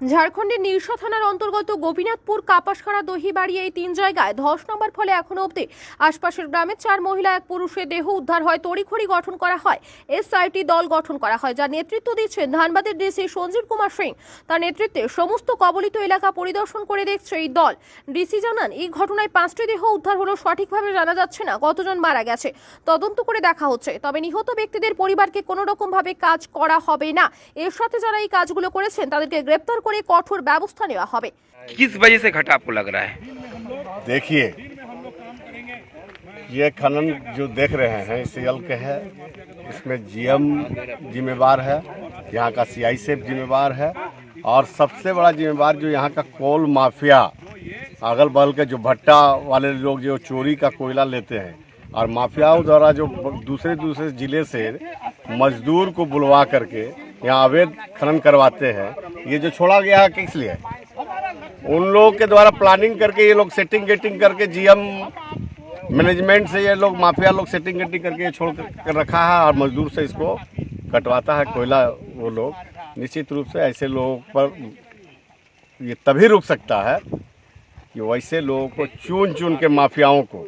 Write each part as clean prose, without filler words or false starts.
ঝাড়খণ্ডের নিরসা থানার অন্তর্গত গোপীনাথপুর, কাপাসখাড়া, দহিবাড়ি এই 3 জায়গায় ধস নামার ফলে এখনো অবধি আশপাশের গ্রামের 4 মহিলা 1 পুরুষের দেহ উদ্ধার হয়। তড়িঘড়ি গঠন করা হয় এসআইটি দল গঠন করা হয়, যার নেতৃত্ব দিচ্ছেন ধানবাদের ডিসি সঞ্জীব কুমার সিং। তার নেতৃত্বে সমস্ত কবলিত এলাকা পরিদর্শন করে দেখছে এই দল। ডিসি জানান, এই ঘটনায় 5টি দেহ উদ্ধার হলো। সঠিকভাবে জানা যাচ্ছে না কতজন মারা গেছে, তদন্ত করে দেখা হচ্ছে। তবে নিহত ব্যক্তিদের পরিবারকে কোনো রকম ভাবে কাজ করা হবে না। এর সাথে যারা এই কাজগুলো করেছেন তাদেরকে গ্রেপ্তার করে কঠোর ব্যবস্থা নেওয়া হবে। किस वजह से घटा आपको लग रहा है? देखिए, ये खनन जो देख रहे हैं सीएल के है, इसमें जीएम जिम्मेवार है, यहाँ का सीआई सेफ जिम्मेवार है, और सबसे बड़ा जिम्मेवार जो यहाँ का कोल माफिया, अगल बगल के जो भट्टा वाले लोग जो चोरी का कोयला लेते हैं और माफियाओं द्वारा जो दूसरे जिले से मजदूर को बुलवा करके यहाँ अवैध खनन करवाते हैं, ये जो छोड़ा गया है किस लिए? उन लोगों के द्वारा प्लानिंग करके ये लोग सेटिंग गेटिंग करके जीएम मैनेजमेंट से ये लोग माफिया लोग सेटिंग गेटिंग करके छोड़ कर रखा है और मजदूर से इसको कटवाता है कोयला वो लोग। निश्चित रूप से ऐसे लोगों पर ये तभी रुक सकता है कि वैसे लोगों को चुन चुन के माफियाओं को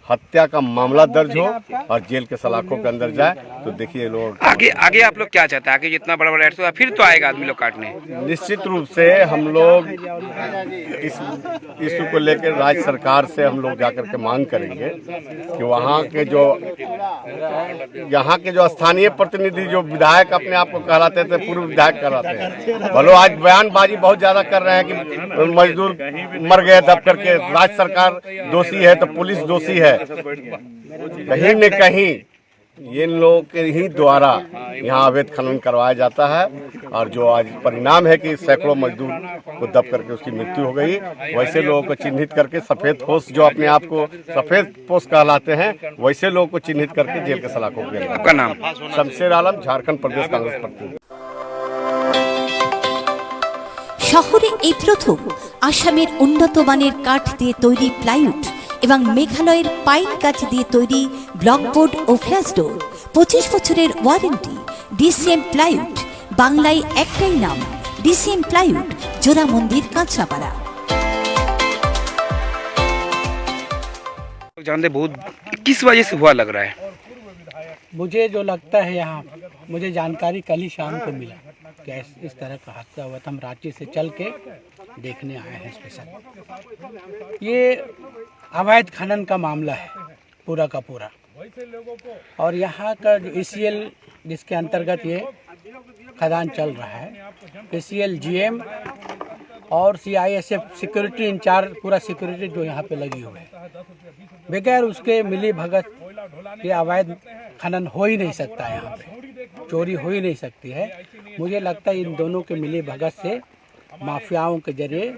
हत्या का मामला दर्ज हो और जेल के सलाखों के अंदर जाए। तो देखिए लोग आगे आप लोग क्या चाहते हैं? आगे जितना बड़ा बड़ा एक्ट फिर तो आएगा आदमी लोग काटने। निश्चित रूप से हम लोग इस इशू को लेकर राज्य सरकार से हम लोग जाकर के मांग करेंगे कि वहाँ के जो स्थानीय प्रतिनिधि जो विधायक अपने आप को कहलाते थे, पूर्व विधायक कहलाते हैं, भलो आज बयानबाजी बहुत ज्यादा कर रहे हैं कि मजदूर मर गए दब करके, राज्य सरकार दोषी है तो पुलिस दोषी है। कहीं न कहीं इन लोगों के ही द्वारा यहाँ अवैध खनन करवाया जाता है और जो आज परिणाम है कि सैकड़ों मजदूर को दब करके उसकी मृत्यु हो गई। वैसे लोगों को चिन्हित करके सफेद पोश जो अपने आप को सफेद पोश कहलाते हैं, वैसे लोगों को चिन्हित करके जेल के सलाखों के। आपका नाम? शमशेर आलम, झारखंड प्रदेश कांग्रेस प्रतिनिधि। শহরে এই প্রথম আসামের উন্নত মানের কাঠ দিয়ে তৈরি প্লাইউড এবং মেঘালয়ের পাইন কাঠ দিয়ে তৈরি ব্লকবোর্ড ও ফ্ল্যাশ ডোর, 25 বছরের ওয়ারেন্টি। ডিসিএম প্লাইউড, বাংলায় একটাই নাম, ডিসিএম প্লাইউড, জোড়া মন্দির, কাঁচরাপাড়া। जानते बहुत किस वजह से हुआ लग रहा है? मुझे जो लगता है, यहाँ मुझे जानकारी कल ही शाम को मिला कि इस तरह का हादसा हुआ था। हम रांची से चल के देखने आए हैं स्पेशल। ये अवैध खनन का मामला है पूरा का पूरा, और यहाँ का जो ECL जिसके अंतर्गत ये खदान चल रहा है, ECL GM और CISF सिक्योरिटी इंचार्ज, पूरा सिक्योरिटी जो यहाँ पे लगी हुई है, बगैर उसके मिली भगत ये अवैध खनन हो ही नहीं सकता। यहाँ पे चोरी हो ही नहीं सकती है। मुझे लगता है इन दोनों के मिली भगत से माफियाओं के जरिए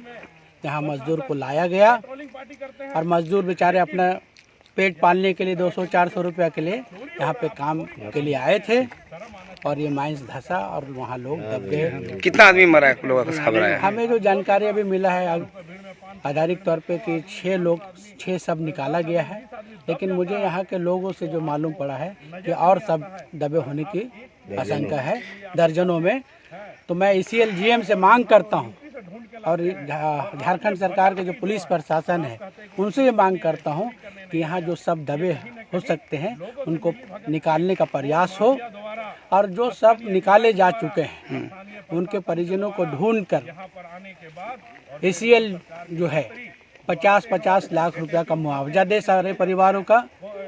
यहाँ मजदूर को लाया गया, और मजदूर बेचारे अपना पेट पालने के लिए 200-400 रुपया के लिए यहाँ पे काम के लिए आए थे, और ये माइंस धंसा और वहाँ लोग दब गए। कितना आदमी मरा है? लोगों का खबर आया? हमें जो जानकारी अभी मिला है आधारिक तौर पे कि 6 सब निकाला गया है, लेकिन मुझे यहाँ के लोगों से जो मालूम पड़ा है कि और सब दबे होने की आशंका है दर्जनों में। तो मैं ECL GM से मांग करता हूँ, और झारखंड सरकार के जो पुलिस प्रशासन है उनसे ये मांग करता हूँ कि यहाँ जो सब दबे हो सकते हैं उनको निकालने का प्रयास हो, और जो सब निकाले जा चुके हैं उनके परिजनों को ढूंढकर ECL जो है 50-50 लाख रुपया का मुआवजा दे सारे परिवारों का,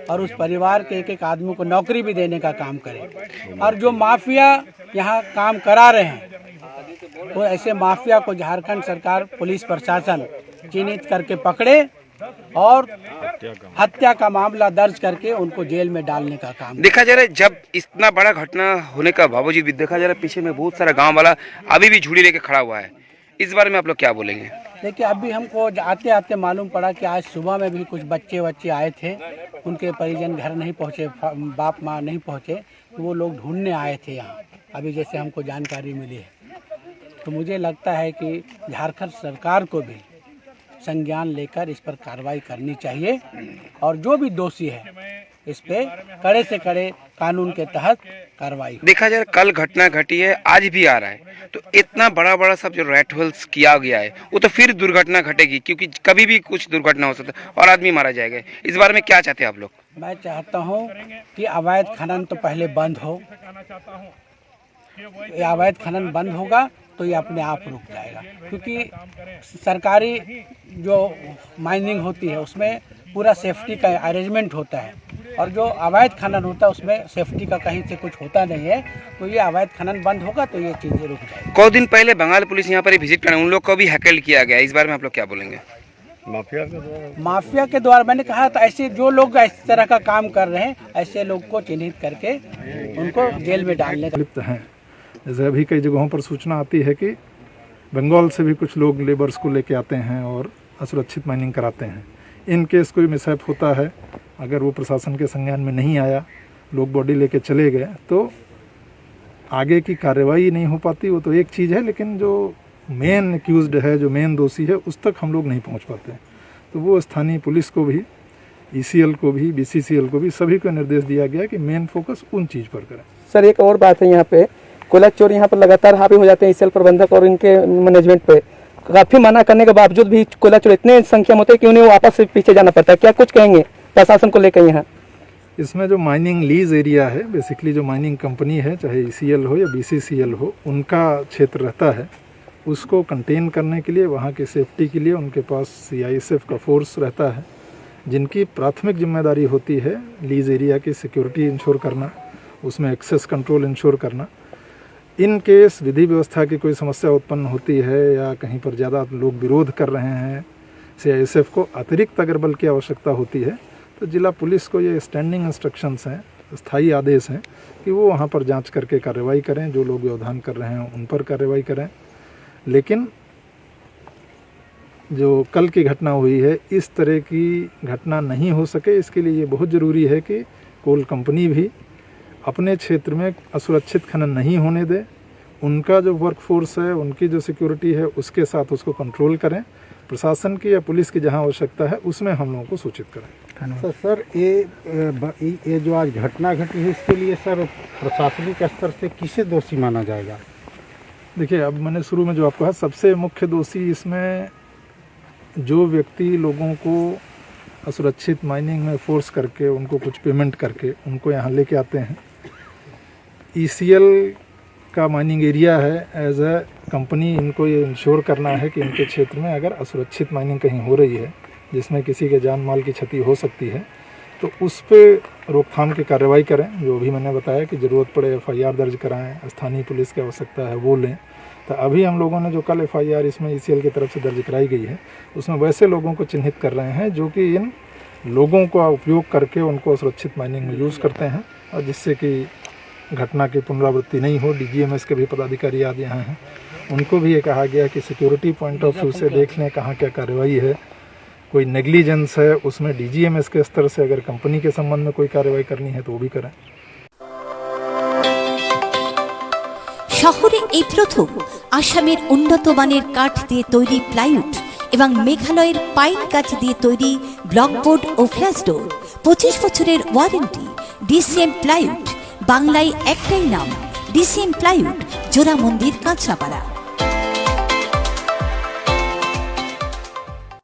और उस परिवार के एक आदमी को नौकरी भी देने का काम करे। और जो माफिया यहाँ काम करा रहे हैं, तो ऐसे माफिया को झारखंड सरकार पुलिस प्रशासन चिन्हित करके पकड़े और हत्या का मामला दर्ज करके उनको जेल में डालने का काम। देखा जा रहा है जब इतना बड़ा घटना होने का बावजूद भी देखा जा रहा है पीछे में बहुत सारा गांव वाला अभी भी झूली लेके खड़ा हुआ है। इस बारे में आप लोग क्या बोलेंगे? देखिए, अभी हमको आते आते मालूम पड़ा कि आज सुबह में भी कुछ बच्चे आए थे, उनके परिजन घर नहीं पहुँचे, बाप माँ नहीं पहुँचे, तो वो लोग ढूंढने आए थे यहाँ, अभी जैसे हमको जानकारी मिली है। तो मुझे लगता है कि झारखंड सरकार को भी संज्ञान लेकर इस पर कार्रवाई करनी चाहिए, और जो भी दोषी है इस पे कड़े से कड़े कानून के तहत कार्रवाई हो। देखा जाए कल घटना घटी है, आज भी आ रहा है, तो इतना बड़ा बड़ा सब जो रेट होल्स किया गया है वो तो फिर दुर्घटना घटेगी, क्योंकि कभी भी कुछ दुर्घटना हो सकता है और आदमी मारा जाएगा। इस बारे में क्या चाहते हैं आप लोग? मैं चाहता हूं कि अवैध खनन तो पहले बंद हो। ये अवैध खनन बंद होगा तो ये अपने आप रुक जाएगा, क्योंकि सरकारी जो माइनिंग होती है उसमें पूरा सेफ्टी का अरेंजमेंट होता है, और जो अवैध खनन होता है उसमें सेफ्टी का कहीं से कुछ होता नहीं है। तो ये अवैध खनन बंद होगा तो ये चीज़ें रुक जाएगी। कुछ दिन पहले बंगाल पुलिस यहाँ पर विजिट करने, उन लोग को भी हैकल किया गया, इस बारे में आप लोग क्या बोलेंगे? माफिया के द्वारा मैंने कहा था, ऐसे जो लोग इस तरह का काम कर रहे हैं ऐसे लोग को चिन्हित करके उनको जेल में डालने का लिप्त हैं। जैसे अभी कई जगहों पर सूचना आती है कि बंगाल से भी कुछ लोग लेबर्स को लेके आते हैं और असुरक्षित माइनिंग कराते हैं। इन केस कोई मिसहैप होता है, अगर वो प्रशासन के संज्ञान में नहीं आया, लोग बॉडी लेके चले गए, तो आगे की कार्रवाई नहीं हो पाती। वो तो एक चीज़ है, लेकिन जो मेन एक्यूज्ड है, जो मेन दोषी है, उस तक हम लोग नहीं पहुंच पाते। तो वो स्थानीय पुलिस को भी, ECL को भी, BCCL को भी, सभी को निर्देश दिया गया कि मेन फोकस उन चीज़ पर करें। सर एक और बात है, यहाँ पे कोयला चोर यहाँ पर लगातार हावी हो जाते हैं ECL प्रबंधक और इनके मैनेजमेंट पे। काफी मना करने के बावजूद भी कोयला चोर इतने संख्या में होते हैं कि उन्हें वापस से पीछे जाना पड़ता है। क्या कुछ कहेंगे प्रशासन को लेकर? यहाँ इसमें जो माइनिंग लीज एरिया है, बेसिकली जो माइनिंग कंपनी है, चाहे ECL हो या BCCL हो, उनका क्षेत्र रहता है। उसको कंटेन करने के लिए, वहाँ की सेफ्टी के लिए उनके पास CISF का फोर्स रहता है, जिनकी प्राथमिक जिम्मेदारी होती है लीज एरिया की सिक्योरिटी इंश्योर करना, उसमें एक्सेस कंट्रोल इंश्योर करना। इन केस विधि व्यवस्था की कोई समस्या उत्पन्न होती है या कहीं पर ज़्यादा लोग विरोध कर रहे हैं, CISF को अतिरिक्त अगर बल की आवश्यकता होती है तो जिला पुलिस को ये स्टैंडिंग इंस्ट्रक्शंस हैं, स्थायी आदेश हैं कि वो वहाँ पर जांच करके कार्रवाई करें, जो लोग व्यवधान कर रहे हैं उन पर कार्रवाई करें। लेकिन जो कल की घटना हुई है, इस तरह की घटना नहीं हो सके, इसके लिए ये बहुत ज़रूरी है कि कोल कंपनी भी अपने क्षेत्र में असुरक्षित खनन नहीं होने दे। उनका जो वर्कफोर्स है, उनकी जो सिक्योरिटी है, उसके साथ उसको कंट्रोल करें। प्रशासन की या पुलिस की जहां आवश्यकता है उसमें हम लोगों को सूचित करें। तो सर ये जो आज घटना घटी है, इसके लिए सर प्रशासनिक स्तर से किसे दोषी माना जाएगा? देखिए, अब मैंने शुरू में जो आपको कहा, सबसे मुख्य दोषी इसमें जो व्यक्ति लोगों को असुरक्षित माइनिंग में फोर्स करके, उनको कुछ पेमेंट करके उनको यहाँ लेके आते हैं। ECL का माइनिंग एरिया है, एज ए कंपनी इनको ये इंश्योर करना है कि इनके क्षेत्र में अगर असुरक्षित माइनिंग कहीं हो रही है जिसमें किसी के जान माल की क्षति हो सकती है, तो उस पर रोकथाम की कार्रवाई करें। जो भी मैंने बताया कि ज़रूरत पड़े FIR दर्ज कराएं, स्थानीय पुलिस की आवश्यकता है वो लें। तो अभी हम लोगों ने जो कल FIR इसमें ECL की तरफ से दर्ज कराई गई है, उसमें वैसे लोगों को चिन्हित कर रहे हैं जो कि इन लोगों का उपयोग करके उनको सुरक्षित माइनिंग में यूज़ करते हैं, और जिससे कि घटना की पुनरावृत्ति नहीं हो। DGMS के भी पदाधिकारी आज यहाँ हैं, उनको भी ये कहा गया कि सिक्योरिटी पॉइंट ऑफ व्यू से देख लें कहाँ क्या कार्रवाई है। कोई नेग्लिजेंस है उसमें DGMS के स्तर से अगर कंपनी के संबंध में कोई कार्रवाई करनी है तो वो भी करें। শহরে এই প্রথম আসামের উন্নত মানের কাঠ দিয়ে তৈরি প্লাইউড এবং মেঘালয়ের পাইন কাঠ দিয়ে তৈরি ব্লকবোর্ড ও ফ্ল্যাশ ডোর, 25 বছরের ওয়ারেন্টি। DCM প্লাইউড, বাংলায় একটাই নাম, DCM প্লাইউড, জোড়া মন্দির, কাঁচরাপাড়া।